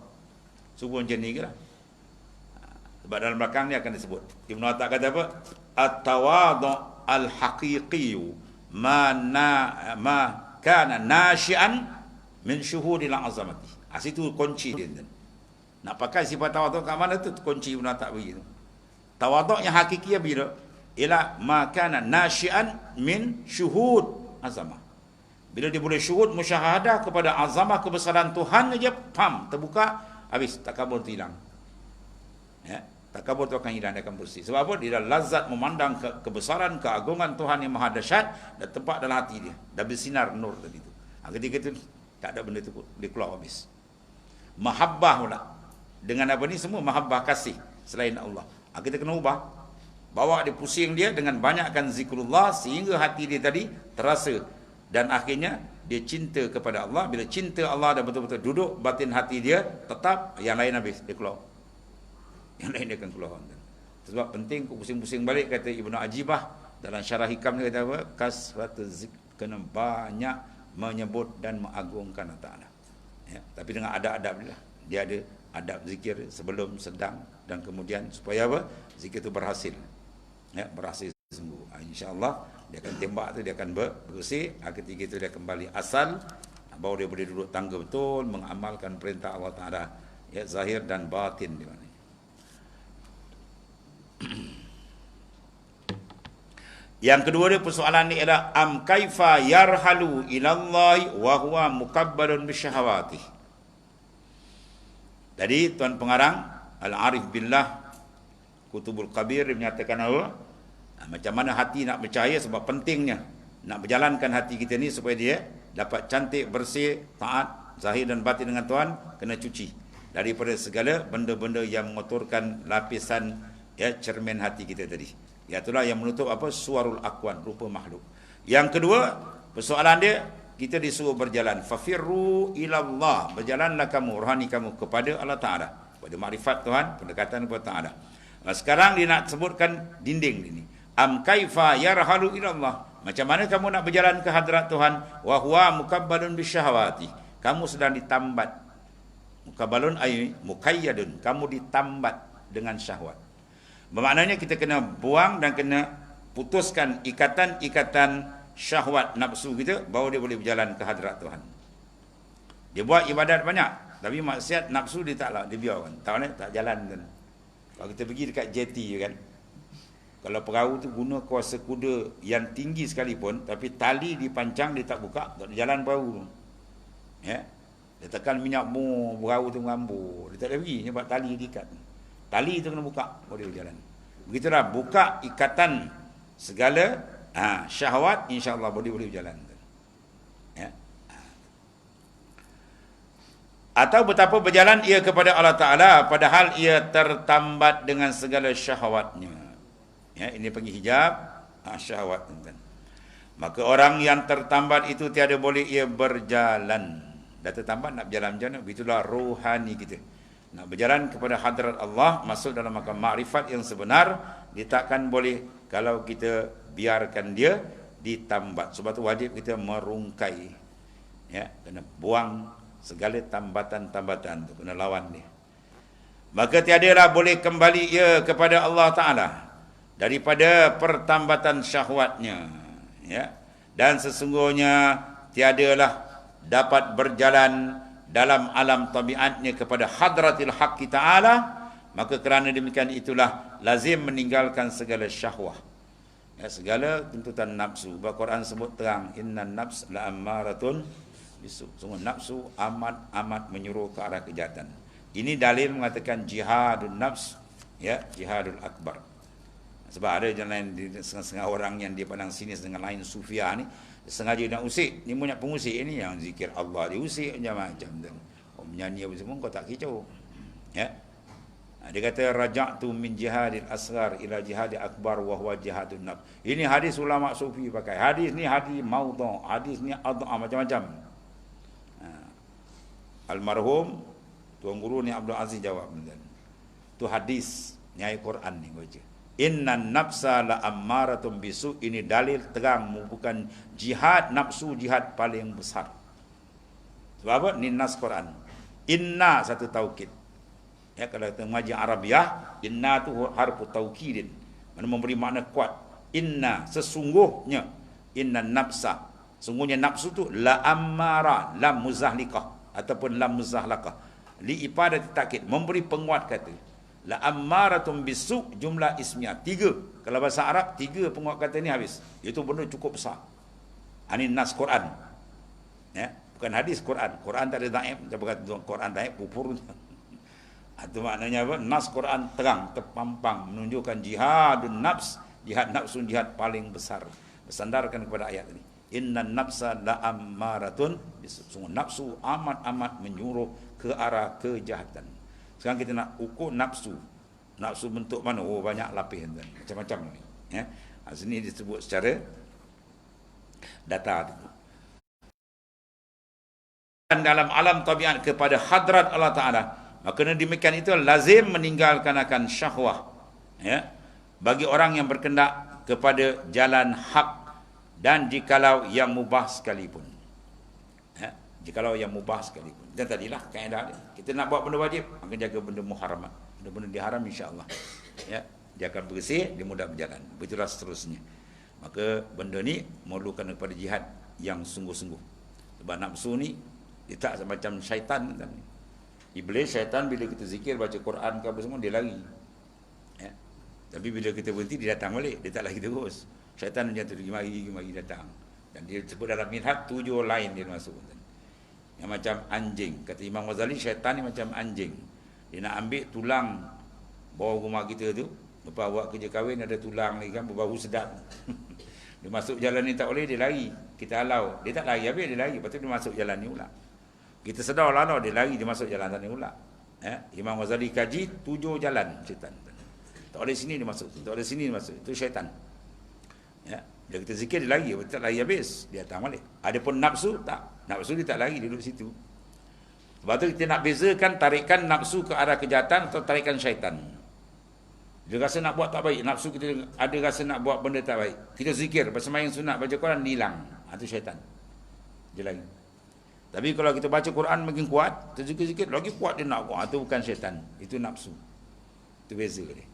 A: Subuh macam ni ke lah? Sebab dalam belakang ni akan disebut. Ibn Atta kata apa? At-tawadhu al-haqiqiyu ma kana nasyi'an min syuhudil azamati. Situ kunci dia. Nak pakai sifat tawadhu kat mana tu? Kunci Ibn Atta begitu. Tawadhu yang hakiki bila? Ialah ma kana nasyi'an min syuhud azamah. Bila dia boleh syuhud musyahadah kepada azamah kebesaran Tuhan aja, pam, terbuka, habis takabur tu hilang. Ya, takabur tu akan hilang, dia akan bersih. Sebab apa? Dia dah lazat memandang kebesaran, keagungan Tuhan yang maha dahsyat dan tempat dalam hati dia. Dah bersinar nur tadi tu. Ketika itu tak ada benda tu, dia keluar habis. Mahabbah pula. Dengan apa ni semua? Mahabbah kasih selain Allah. Kita kena ubah. Bawa dia pusing dia dengan banyakkan zikrullah sehingga hati dia tadi terasa. Dan akhirnya dia cinta kepada Allah. Bila cinta Allah dan betul-betul duduk batin hati dia, tetap yang lain habis, dia keluar. Yang lain dia akan keluar. Sebab penting pusing-pusing balik, kata Ibnu Ajibah dalam syarah hikam dia kata apa? Kasratu zikr, kena banyak menyebut dan mengagungkan Allah Ta'ala. Ya, tapi dengan adab-adab dia lah. Dia ada adab zikir sebelum, sedang dan kemudian, supaya apa? Zikir itu berhasil. Ya, berhasil sungguh. InsyaAllah dia akan tembak tu, dia akan bersih. Ketika itu dia kembali asal, baru dia boleh duduk tangga betul, mengamalkan perintah Allah Ta'ala, ya, zahir dan batin di mana. Yang kedua dia, persoalan ni adalah am kaifa yarhalu ilallahi wa huwa mukabbalun bisyahawati. Jadi Tuan Pengarang Al-Arif Billah Kutubul Kabir dia menyatakan apa? Macam mana hati nak percaya, sebab pentingnya nak berjalankan hati kita ni supaya dia dapat cantik, bersih, taat, zahir dan batin dengan Tuhan, kena cuci daripada segala benda-benda yang mengotorkan lapisan, ya, cermin hati kita tadi. Itulah yang menutup apa? Suwarul aqwan, rupa makhluk. Yang kedua, persoalan dia, kita disuruh berjalan. Fafirru ilallah, berjalanlah kamu, rohani kamu kepada Allah Ta'ala, pada makrifat Tuhan, pendekatan kepada Ta'ala. Sekarang dia nak sebutkan dinding ini. Am kaifa yarhalu ilallah, macam mana kamu nak berjalan ke hadrat Tuhan? Wa huwa mukabbalun bisyahawati, kamu sedang ditambat. Mukabbalun ay mukayyadun, kamu ditambat dengan syahwat. Bermaknanya kita kena buang dan kena putuskan ikatan-ikatan syahwat nafsu kita, baru dia boleh berjalan ke hadrat Tuhan. Dia buat ibadat banyak, tapi maksiat nafsu dia taklah, dia biarkan. Tak jalan kan. Kalau kita pergi dekat jeti kan, kalau perahu tu guna kuasa kuda yang tinggi sekalipun, tapi tali dipancang, dia tak buka, tak jalan perahu tu. Ya. Dia tekan minyak perahu tu ngambur, dia tak boleh pergi sebab tali diikat. Tali tu kena buka, boleh berjalan. Begitulah, buka ikatan segala syahwat, insya-Allah boleh berjalan. Ya. Atau betapa berjalan ia kepada Allah Ta'ala padahal ia tertambat dengan segala syahwatnya. Ya, ini panggil hijab syahwat. Maka orang yang tertambat itu tiada boleh ia berjalan. Dah tertambat nak berjalan macam mana? Begitulah rohani kita. Nak berjalan kepada hadrat Allah, masuk dalam makam makrifat yang sebenar, dia takkan boleh kalau kita biarkan dia ditambat. Sebab tu wajib kita merungkai. Ya, kena buang segala tambatan-tambatan tu, kena lawan dia. Maka tiadalah boleh kembali ia kepada Allah Ta'ala daripada pertambatan syahwatnya. Ya. Dan sesungguhnya tiadalah dapat berjalan dalam alam tabiatnya kepada hadratil haqqi ta'ala, maka kerana demikian itulah lazim meninggalkan segala syahwah. Ya, segala tuntutan nafsu. Al-Quran sebut terang, innan nafs la'ammaratun bisu. Sungguh nafsu amat menyuruh ke arah kejahatan. Ini dalil mengatakan jihadun nafs, ya, jihadul akbar. Sebab ada jalan setengah-setengah orang yang dia pandang sini dengan lain sufiah ni, sengaja nak usik. Ni banyak pengusik ni yang zikir Allah dia usik macam-macam tu. Menyanyi apa semua kau tak kicau. Ya. Dia kata raja'tu min jihadil asghar ila jihadil akbar wa huwa jihadun nafs. Ini hadis ulama sufi pakai. Hadis ni hadis maudhu', hadis ni adha macam-macam. Almarhum Tuan Guru ni Abdul Aziz jawab betul. Tu hadis nyai Quran ni baca. Innan nafsa la ammaratun bisu, ini dalil terang bukan jihad nafsu, jihad paling besar. Sebab apa? Ni nas Quran. Inna satu taukid. Ya, kalau kita mengaji Arabiah, inna tu harfu taukidin. Mana memberi makna kuat. Inna sesungguhnya, inna nafsa. Sungguhnya nafsu tu la ammara, lam muzahlikah ataupun lam muzahlakah. Li ibadat takkid, memberi penguat kata. La ammaratun bisu, jumlah ismiyah 3. Kalau bahasa Arab 3 penguat kata ni habis. Itu benda cukup besar. Ini nas Quran. Ya, bukan hadis Quran. Quran tak ada dhaif, kita berkata Quran dhaif pupur. Itu maknanya apa? Nas Quran terang, terpampang menunjukkan jihadun nafs, jihad nafsu, jihad paling besar. Bersandarkan kepada ayat ini. Innan nafsa la ammaratun bisu. Sungguh nafsu amat menyuruh ke arah kejahatan. Sekarang kita nak ukur nafsu. Nafsu bentuk mana? Oh, banyak lapis macam-macam ni. Ya. Sini disebut secara data. Dan dalam alam tabiat kepada hadrat Allah Ta'ala, maka demikian itu lazim meninggalkan akan syahwah. Ya. Bagi orang yang berkendak kepada jalan hak, dan jikalau yang mubah sekalipun. Ya. Jikalau yang mubah sekalipun. Dan tadilah kaedah dia. Kita nak buat benda wajib, maka jaga benda muharamat. Benda-benda diharam insya-Allah. Ya, dia akan bersih, dia mudah berjalan. Begitulah seterusnya. Maka benda ni memerlukan kepada jihad yang sungguh-sungguh. Sebab nafsu ni dia tak macam syaitan kan. Iblis, syaitan bila kita zikir, baca Quran ke apa semua, dia lari. Ya. Tapi bila kita berhenti, dia datang balik. Dia tak lagi terus. Syaitan macam tu, mari datang. Dan dia sebut dalam minhaj 7 lain dia masuk. Yang macam anjing. Kata Imam Ghazali, syaitan ni macam anjing. Dia nak ambil tulang bawah rumah kita tu. Lepas buat kerja kahwin, ada tulang ni kan, berbau sedap. Dia masuk jalan ni tak boleh, dia lari. Kita halau. Dia tak lari habis, dia lari. Lepas tu dia masuk jalan ni pula. Kita sedar lah, dia lari, dia masuk jalan sana pula. Ya? Imam Ghazali kaji 7 jalan syaitan. Tak boleh sini, dia masuk. Tak boleh sini, dia masuk. Itu syaitan. Ya? Bila kita zikir, dia lari. Dia tak lari habis, dia datang balik. Adapun nafsu, tak. Nafsu dia tak lari, duduk situ. Sebab tu kita nak bezakan tarikan nafsu ke arah kejahatan atau tarikan syaitan. Dia rasa nak buat tak baik, nafsu kita ada rasa nak buat benda tak baik. Kita zikir, bersemayang sunat, baca Quran, hilang. Itu syaitan. Dia lari. Tapi kalau kita baca Quran makin kuat, kita zikir-zikir, lagi kuat dia nak buat. Itu bukan syaitan, itu nafsu. Itu beza dia.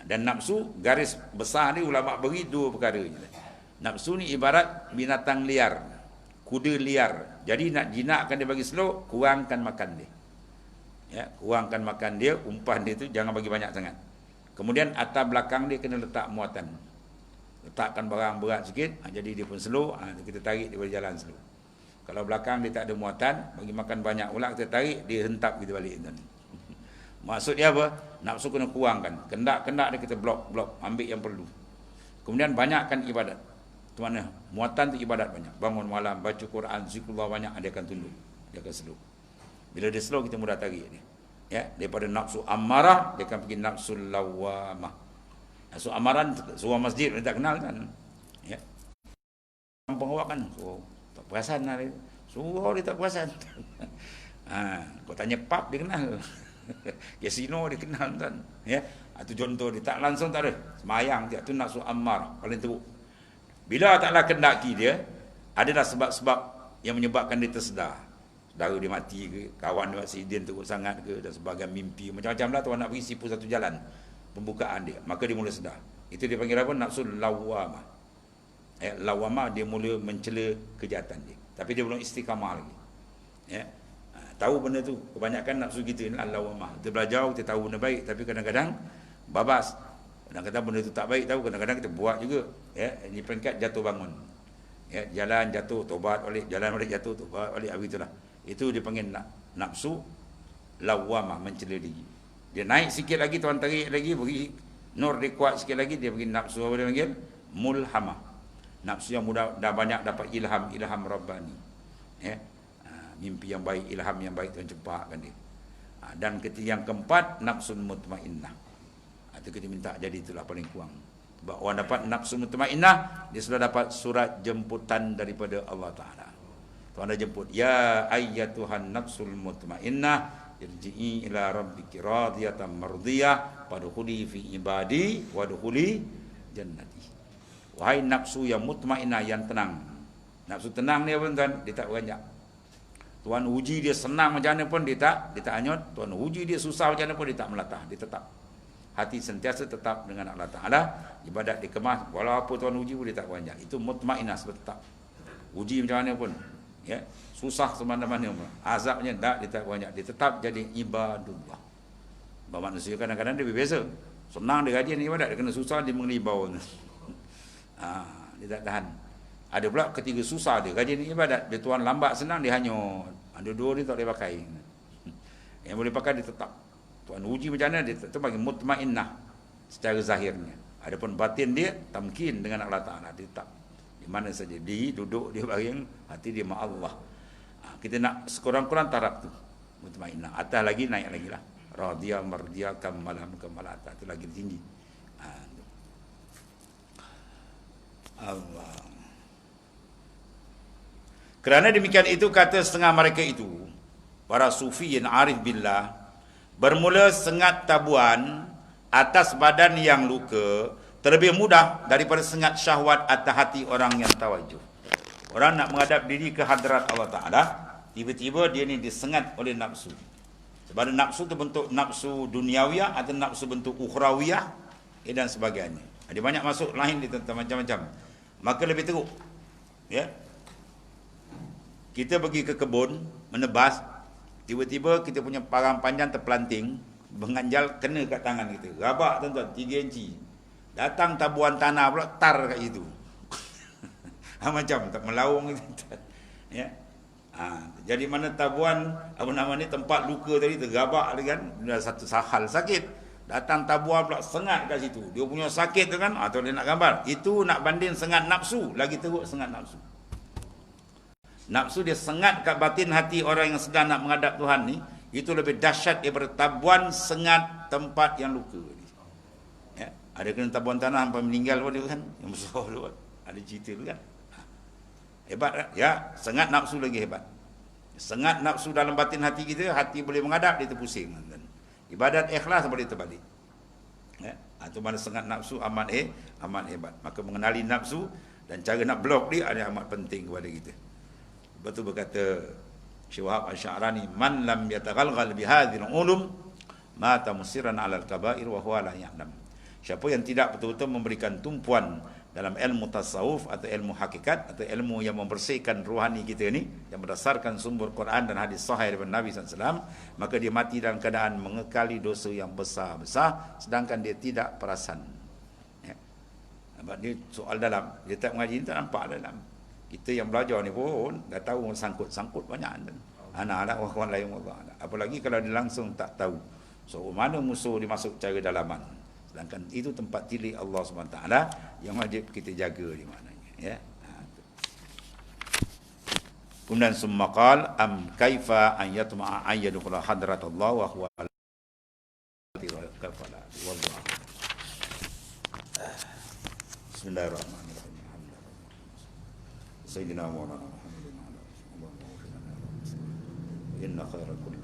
A: Dan nafsu, garis besar ni ulama beri 2 perkara. Nafsu ni ibarat binatang liar. Kuda liar. Jadi nak jinakkan dia bagi slow, kurangkan makan dia. Ya, kurangkan makan dia, umpan dia tu jangan bagi banyak sangat. Kemudian atas belakang dia kena letak muatan. Letakkan barang berat sikit, jadi dia pun slow, kita tarik dia boleh jalan slow. Kalau belakang dia tak ada muatan, bagi makan banyak pula, kita tarik, dia hentap kita balik. Maksud dia apa? Nafsu kena kurangkan. Kendak-kendak dia kita blok, ambil yang perlu. Kemudian banyakkan ibadat. Itu mana? Muatan tu ibadat banyak. Bangun malam, baca Quran, zikrullah banyak, dia akan tunduk. Dia akan slow. Bila dia slow, kita mudah tarik dia. Ya, daripada nafsu amarah, dia akan pergi nafsu lawamah. Nafsu amaran, surah masjid, dia tak kenal kan. Ya. Kampung awak kan, so, tak perasan lah dia. Surah dia tak perasan. Kau tanya pub, dia kenal. Kasino dia kenal tuan. Ya. Itu contoh dia tak langsung tak ada. Semayang dia tu nafsu ammar paling teruk. Bila taklah kendaki dia, adalah sebab-sebab yang menyebabkan dia tersedar. Saudara dia mati ke, kawan dia aksiden teruk sangat ke, dan sebagai mimpi macam-macam lah tuan nak pergi sipu satu jalan pembukaan dia, maka dia mula sedar. Itu dia panggil apa? Nafsu lawamah. Lawamah dia mula mencela kejahatan dia, tapi dia belum istiqamah lagi. Ya. Tahu benda tu, kebanyakan nafsu kita ni lawamah. Kita belajar, kita tahu benda baik, tapi kadang-kadang babas. Kadang-kadang benda tu tak baik tahu, kadang-kadang kita buat juga. Ya, ini peringkat jatuh bangun. Ya, jalan jatuh tobat balik, jalan balik jatuh tobat balik, begitulah. Itu dipanggil nafsu lawamah, mencela diri. Dia naik sikit lagi, tuan tarik lagi, beri nur dia kuat sikit lagi, dia bagi nafsu apa dia panggil? Mulhamah. Nafsu yang mudah dah banyak dapat ilham rabbani. Ya. Mimpi yang baik, ilham yang baik Tuhan cepatkan dia. Dan yang keempat, nafsun mutmainnah. Itu kita minta jadi itulah paling kurang. Sebab orang dapat nafsu mutmainnah, dia sudah dapat surat jemputan daripada Allah Ta'ala. Tuhan dah jemput, ya ayyatuhan nafsul mutmainnah, irji'i ila rabbiki radiyatan mardiyah, fadkhuli fi ibadi wadkhuli jannati. Wahai nafsu yang mutmainnah, yang tenang. Nafsu tenang ni apa tuan? Dia tak beranjak. Tuan uji dia senang macam mana pun dia tak hanyut. Tuan uji dia susah macam mana pun dia tak melatah, dia tetap. Hati sentiasa tetap dengan Allah Ta'ala. Ibadat dikemas, walaupun tuan uji pun dia tak beranjak. Itu mutmainnah, sebab tetap. Uji macam mana pun, ya, susah semana-mana pun, azabnya tak, dia tak beranjak. Dia tetap jadi ibadullah. Bahawa manusia kadang-kadang dia biasa. Senang dia rajin ibadat, dia kena susah dia mengelibau. Dia tak tahan. Ada pula ketiga susah dia rajin ibadat, dia tuan lambat senang dia hanyut. Dua-dua ni tak boleh pakai. Yang boleh pakai dia tetap. Tuan uji macam mana, dia tetap bagi mutmainnah secara zahirnya. Adapun batin dia tamkin dengan Allah Ta'ala, dia tetap di mana saja, di duduk dia baring, hati dia ma Allah. Kita nak sekurang-kurang taraf tu mutmainnah. Atas lagi naik lagi lah, radiyah mardiyah kamalam kamalata, itu lagi tinggi. Allah. Kerana demikian itu, kata setengah mereka itu, para sufi yang arif billah, bermula sengat tabuan atas badan yang luka terlebih mudah daripada sengat syahwat atas hati orang yang tawajuh. Orang nak menghadap diri ke hadrat Allah Ta'ala, tiba-tiba dia ni disengat oleh nafsu. Sebab nafsu tu bentuk nafsu duniawiyah atau nafsu bentuk ukhrawiyah, dan sebagainya. Ada banyak masuk lain di macam-macam. Maka lebih teruk. Ya. Kita pergi ke kebun menebas, tiba-tiba kita punya parang panjang terpelanting, menganjal kena kat tangan kita. Rabak tuan-tuan, 3 inci. Datang tabuan tanah pula tar kat situ. Macam tak melaung gitu. Ya. Jadi mana tabuan apa nama ni, tempat luka tadi tergabak kan, dah satu hal sakit. Datang tabuan pula sengat kat situ. Dia punya sakit tu kan, atau dia nak gambar. Itu nak banding sengat nafsu, lagi teruk sengat nafsu. Nafsu dia sengat kat batin hati orang yang sedang nak menghadap Tuhan ni, itu lebih dahsyat daripada tabuan sengat tempat yang luka ni. Ya, ada kena tabuan tanah sampai meninggal pun dia kan, yang besar tu kan. Ada cerita tu kan. Hebat kan? Ya, sengat nafsu lagi hebat. Sengat nafsu dalam batin hati kita, hati boleh menghadap, dia terpusing kan. Ibadat ikhlas boleh terbalik. Ya, itu mana sengat nafsu amat hebat. Maka mengenali nafsu dan cara nak blok dia ada amat penting kepada kita. Betul berkata Syekh Wahab Asy-Sya'rani, man lam yataghalghal bihadhil ulum mata musiran 'alal kaba'ir wa huwa la ya'lam. Siapa yang tidak betul-betul memberikan tumpuan dalam ilmu tasawuf atau ilmu hakikat atau ilmu yang membersihkan rohani kita ni, yang berdasarkan sumber Quran dan hadis sahih daripada Nabi SAW, maka dia mati dalam keadaan mengekali dosa yang besar-besar sedangkan dia tidak perasan. Ya. Sebab dia soal dalam, dia tak mengaji ni tak nampak dalam. Kita yang belajar ni pun dah tahu sangkut banyak kan. Anak-anak orang lain Allah. Apalagi kalau dia langsung tak tahu. So mana musuh dia masuk cara dalaman. Sedangkan itu tempat tilik Allah SWT yang wajib kita jaga di mananya. Ya. Kemudian summa qal am kaifa an yatma'a an yadkhula hadratullah wa huwa kafala wallahu. Bismillahirrahmanirrahim. سيدنا مولانا محمد وعلى آله وصحبه إن خير كل